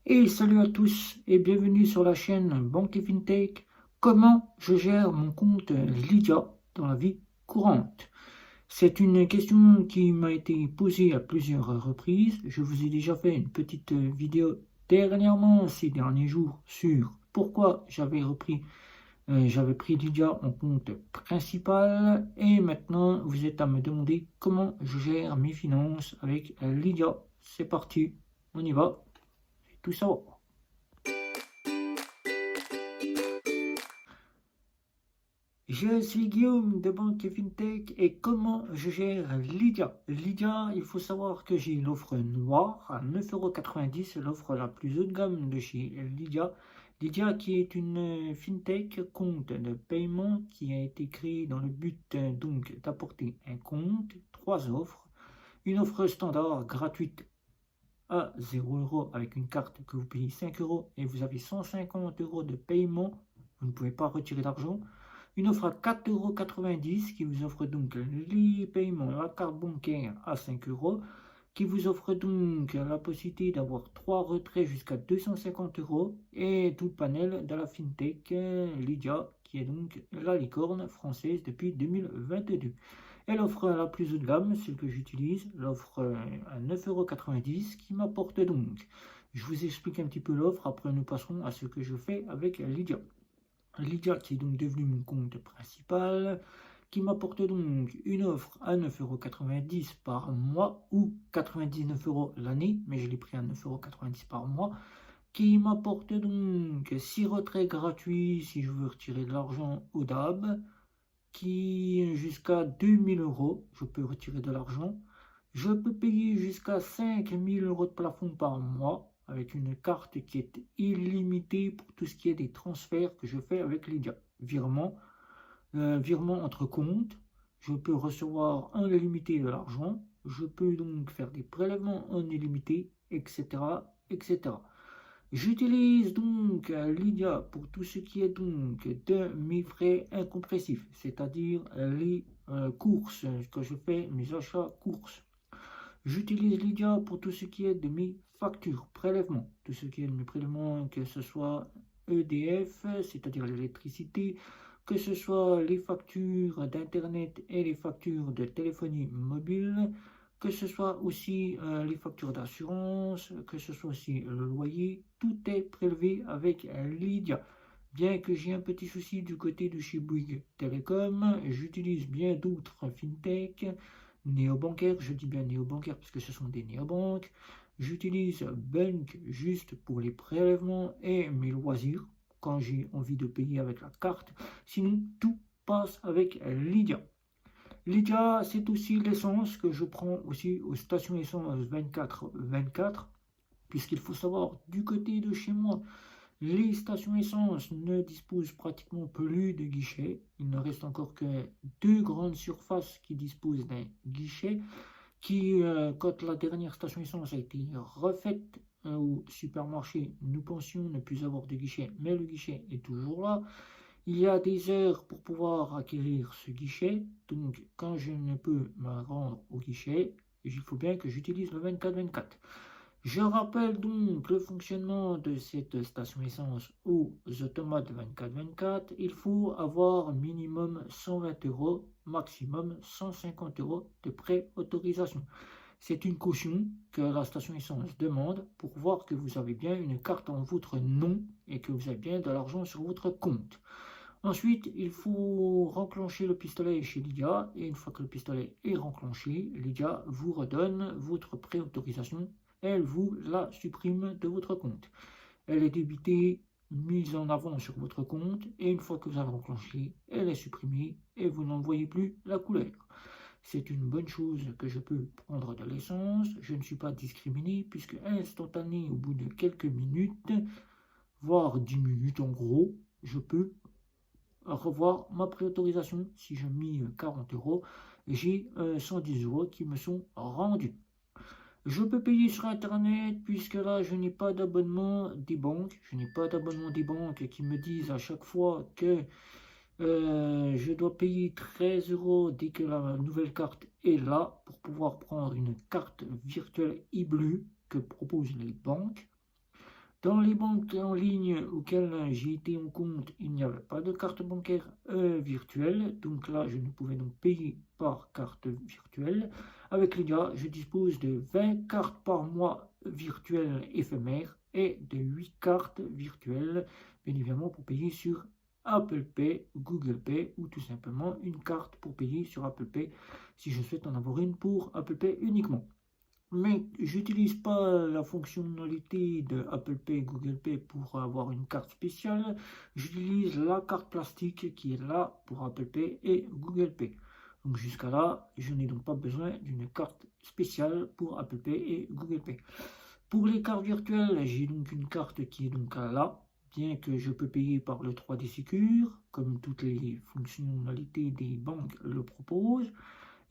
Et salut à tous et bienvenue sur la chaîne Banque et FinTech. Comment je gère mon compte Lydia dans la vie courante? C'est une question qui m'a été posée à plusieurs reprises. Je vous ai déjà fait une petite vidéo dernièrement, ces derniers jours, sur pourquoi j'avais pris Lydia en compte principal. Et maintenant, vous êtes à me demander comment je gère mes finances avec Lydia. C'est parti, on y va, tout ça. Je suis Guillaume de Banque FinTech et comment je gère Lydia? Lydia, il faut savoir que j'ai l'offre noire à 9,90 €, l'offre la plus haut de gamme de chez Lydia. Lydia qui est une FinTech, compte de paiement qui a été créé dans le but donc d'apporter un compte, trois offres. Une offre standard gratuite à 0 € avec une carte que vous payez 5 € et vous avez 150 € de paiement. Vous ne pouvez pas retirer d'argent. Une offre à 4,90 € qui vous offre donc les paiements, la carte bancaire à 5 €, qui vous offre donc la possibilité d'avoir 3 retraits jusqu'à 250 € et tout le panel de la FinTech Lydia, qui est donc la licorne française depuis 2022. Et l'offre la plus haut de gamme, celle que j'utilise, l'offre à 9,90 € qui m'apporte donc. Je vous explique un petit peu l'offre, après nous passerons à ce que je fais avec Lydia. Lydia qui est donc devenu mon compte principal, qui m'apporte donc une offre à 9,90 € par mois ou 99 € l'année, mais je l'ai pris à 9,90 € par mois, qui m'apporte donc 6 retraits gratuits si je veux retirer de l'argent au DAB, qui jusqu'à 2 000 €, je peux retirer de l'argent. Je peux payer jusqu'à 5 000 € de plafond par mois avec une carte qui est illimitée pour tout ce qui est des transferts que je fais avec Lydia. Virement entre comptes, je peux recevoir en illimité de l'argent, je peux donc faire des prélèvements en illimité, etc., etc. J'utilise donc Lydia pour tout ce qui est donc de mes frais incompressifs, c'est-à-dire les courses, quand je fais mes achats courses. J'utilise Lydia pour tout ce qui est de mes factures, prélèvements, tout ce qui est de mes prélèvements, que ce soit EDF, c'est-à-dire l'électricité, que ce soit les factures d'Internet et les factures de téléphonie mobile, que ce soit aussi les factures d'assurance, que ce soit aussi le loyer, tout est prélevé avec Lydia. Bien que j'ai un petit souci du côté de chez Bouygues Télécom, j'utilise bien d'autres fintech, néobancaires, je dis bien néobancaires parce que ce sont des néobanques. J'utilise Bunk juste pour les prélèvements et mes loisirs quand j'ai envie de payer avec la carte. Sinon, tout passe avec Lydia. Lydia, c'est aussi l'essence que je prends aussi aux stations essence 24/24, puisqu'il faut savoir, du côté de chez moi, les stations essence ne disposent pratiquement plus de guichets. Il ne reste encore que deux grandes surfaces qui disposent d'un guichet, qui, quand la dernière station essence a été refaite au supermarché, nous pensions ne plus avoir de guichet, mais le guichet est toujours là. Il y a des heures pour pouvoir acquérir ce guichet, donc quand je ne peux me rendre au guichet, il faut bien que j'utilise le 24/24. Je rappelle donc le fonctionnement de cette station essence aux automates 24/24. Il faut avoir minimum 120 €, maximum 150 € de pré-autorisation. C'est une caution que la station essence demande pour voir que vous avez bien une carte en votre nom et que vous avez bien de l'argent sur votre compte. Ensuite, il faut renclencher le pistolet chez Lydia et une fois que le pistolet est renclenché, Lydia vous redonne votre préautorisation. Elle vous la supprime de votre compte. Elle est débitée, mise en avant sur votre compte et une fois que vous avez renclenché, elle est supprimée et vous n'en voyez plus la couleur. C'est une bonne chose que je peux prendre de l'essence. Je ne suis pas discriminé puisque instantané, au bout de quelques minutes, voire 10 minutes en gros, je peux revoir ma préautorisation. Si je mis 40 €, j'ai 110 € qui me sont rendus. Je peux payer sur Internet puisque là, je n'ai pas d'abonnement des banques. Je n'ai pas d'abonnement des banques qui me disent à chaque fois que je dois payer 13 € dès que la nouvelle carte est là pour pouvoir prendre une carte virtuelle e-bleu que proposent les banques. Dans les banques en ligne auxquelles j'ai été en compte, il n'y avait pas de carte bancaire virtuelle. Donc là, je ne pouvais donc payer par carte virtuelle. Avec Lydia, je dispose de 20 cartes par mois virtuelles éphémères et de 8 cartes virtuelles, bien évidemment, pour payer sur Apple Pay, Google Pay ou tout simplement une carte pour payer sur Apple Pay si je souhaite en avoir une pour Apple Pay uniquement. Mais j'utilise pas la fonctionnalité de Apple Pay, Google Pay pour avoir une carte spéciale. J'utilise la carte plastique qui est là pour Apple Pay et Google Pay. Donc jusqu'à là, je n'ai donc pas besoin d'une carte spéciale pour Apple Pay et Google Pay. Pour les cartes virtuelles, j'ai donc une carte qui est donc là, bien que je peux payer par le 3D Secure, comme toutes les fonctionnalités des banques le proposent.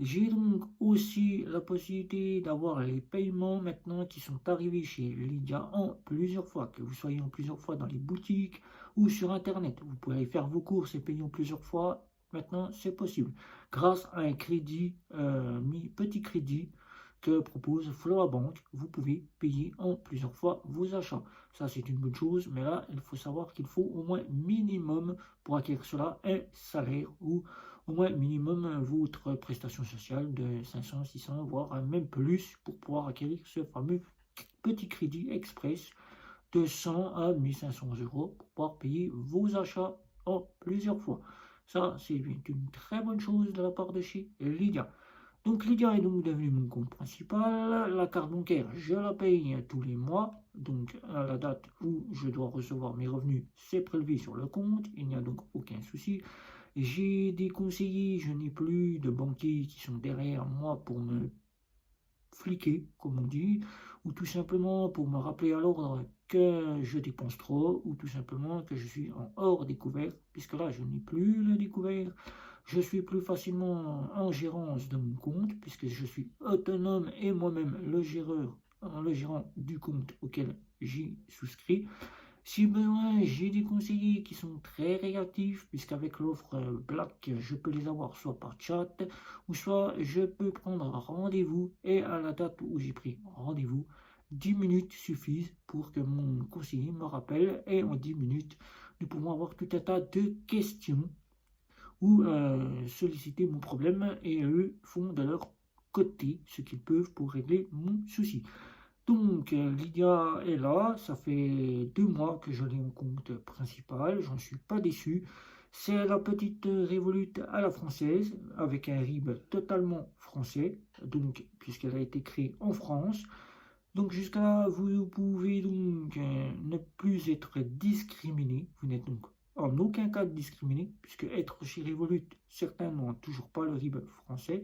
J'ai donc aussi la possibilité d'avoir les paiements maintenant qui sont arrivés chez Lydia en plusieurs fois, que vous soyez en plusieurs fois dans les boutiques ou sur Internet. Vous pouvez aller faire vos courses et payer en plusieurs fois. Maintenant, c'est possible. Grâce à un crédit, petit crédit que propose Floa Bank, vous pouvez payer en plusieurs fois vos achats. Ça, c'est une bonne chose, mais là, il faut savoir qu'il faut au moins minimum pour acquérir cela un salaire ou au moins minimum votre prestation sociale de 500, 600, voire même plus pour pouvoir acquérir ce fameux petit crédit express de 100 à 1500 euros pour pouvoir payer vos achats en plusieurs fois. Ça, c'est une très bonne chose de la part de chez Lydia. Donc Lydia est donc devenu mon compte principal. La carte bancaire, je la paye tous les mois. Donc à la date où je dois recevoir mes revenus, c'est prélevé sur le compte. Il n'y a donc aucun souci. J'ai des conseillers, je n'ai plus de banquiers qui sont derrière moi pour me fliquer, comme on dit, ou tout simplement pour me rappeler à l'ordre que je dépense trop, ou tout simplement que je suis en hors découvert, puisque là je n'ai plus le découvert. Je suis plus facilement en gérance de mon compte, puisque je suis autonome et moi-même le gérant du compte auquel j'y souscris. Si besoin, j'ai des conseillers qui sont très réactifs, puisqu'avec l'offre Black, je peux les avoir soit par chat, ou soit je peux prendre rendez-vous, et à la date où j'ai pris rendez-vous, 10 minutes suffisent pour que mon conseiller me rappelle, et en 10 minutes, nous pouvons avoir tout un tas de questions ou solliciter mon problème, et eux font de leur côté ce qu'ils peuvent pour régler mon souci. Donc, Lydia est là, ça fait 2 mois que je l'ai en compte principal, j'en suis pas déçu. C'est la petite Revolut à la française, avec un RIB totalement français, donc puisqu'elle a été créée en France. Donc jusqu'à là, vous pouvez donc ne plus être discriminé, vous n'êtes donc en aucun cas discriminé, puisque être chez Revolut, certains n'ont toujours pas le RIB français.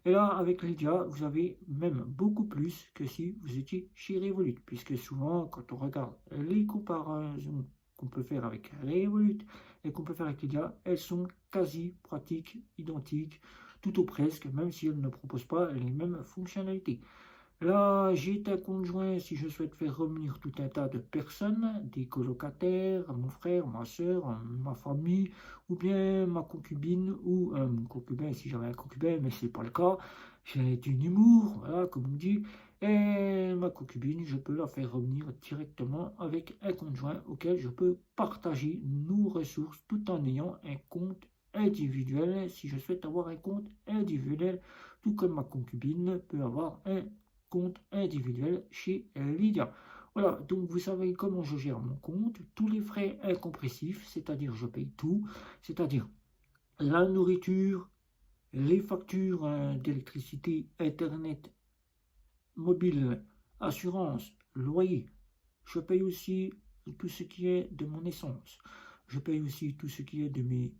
Et là, avec Lydia, vous avez même beaucoup plus que si vous étiez chez Revolut, puisque souvent, quand on regarde les comparaisons qu'on peut faire avec Revolut et qu'on peut faire avec Lydia, elles sont quasi pratiques, identiques, tout au presque, même si elles ne proposent pas les mêmes fonctionnalités. Là, j'ai un conjoint si je souhaite faire revenir tout un tas de personnes, des colocataires, mon frère, ma soeur, ma famille, ou bien ma concubine, ou mon concubin si j'avais un concubin, mais c'est pas le cas. J'ai du humour, voilà, comme on dit. Et ma concubine, je peux la faire revenir directement avec un conjoint auquel je peux partager nos ressources tout en ayant un compte individuel si je souhaite avoir un compte individuel, tout comme ma concubine peut avoir un compte individuel chez Lydia. Voilà, donc vous savez comment je gère mon compte, tous les frais incompressifs, c'est-à-dire je paye tout, c'est-à-dire la nourriture, les factures d'électricité, internet, mobile, assurance, loyer. Je paye aussi tout ce qui est de mon essence. Je paye aussi tout ce qui est de mes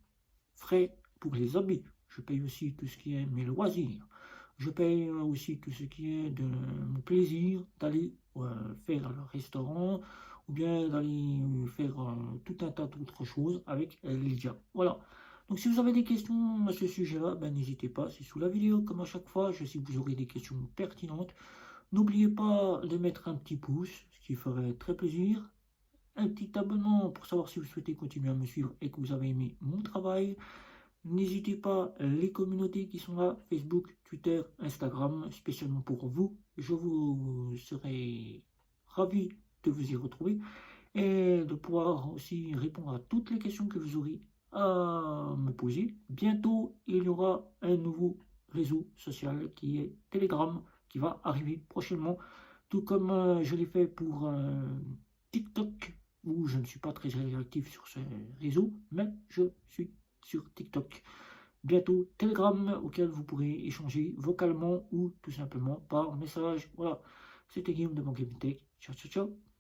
frais pour les habits. Je paye aussi tout ce qui est mes loisirs. Je paye aussi tout ce qui est de mon plaisir d'aller faire le restaurant ou bien d'aller faire tout un tas d'autres choses avec Lydia. Voilà. Donc si vous avez des questions à ce sujet-là, ben, n'hésitez pas, c'est sous la vidéo comme à chaque fois. Je sais que vous aurez des questions pertinentes. N'oubliez pas de mettre un petit pouce, ce qui ferait très plaisir. Un petit abonnement pour savoir si vous souhaitez continuer à me suivre et que vous avez aimé mon travail. N'hésitez pas, les communautés qui sont là, Facebook, Twitter, Instagram, spécialement pour vous. Je vous serai ravi de vous y retrouver. et de pouvoir aussi répondre à toutes les questions que vous aurez à me poser. Bientôt, il y aura un nouveau réseau social qui est Telegram, qui va arriver prochainement, tout comme je l'ai fait pour TikTok, où je ne suis pas très actif sur ce réseau, mais je suis sur TikTok. Bientôt Telegram, auquel vous pourrez échanger vocalement ou tout simplement par message. Voilà, c'était Guillaume de Banque Tech. Ciao, ciao, ciao.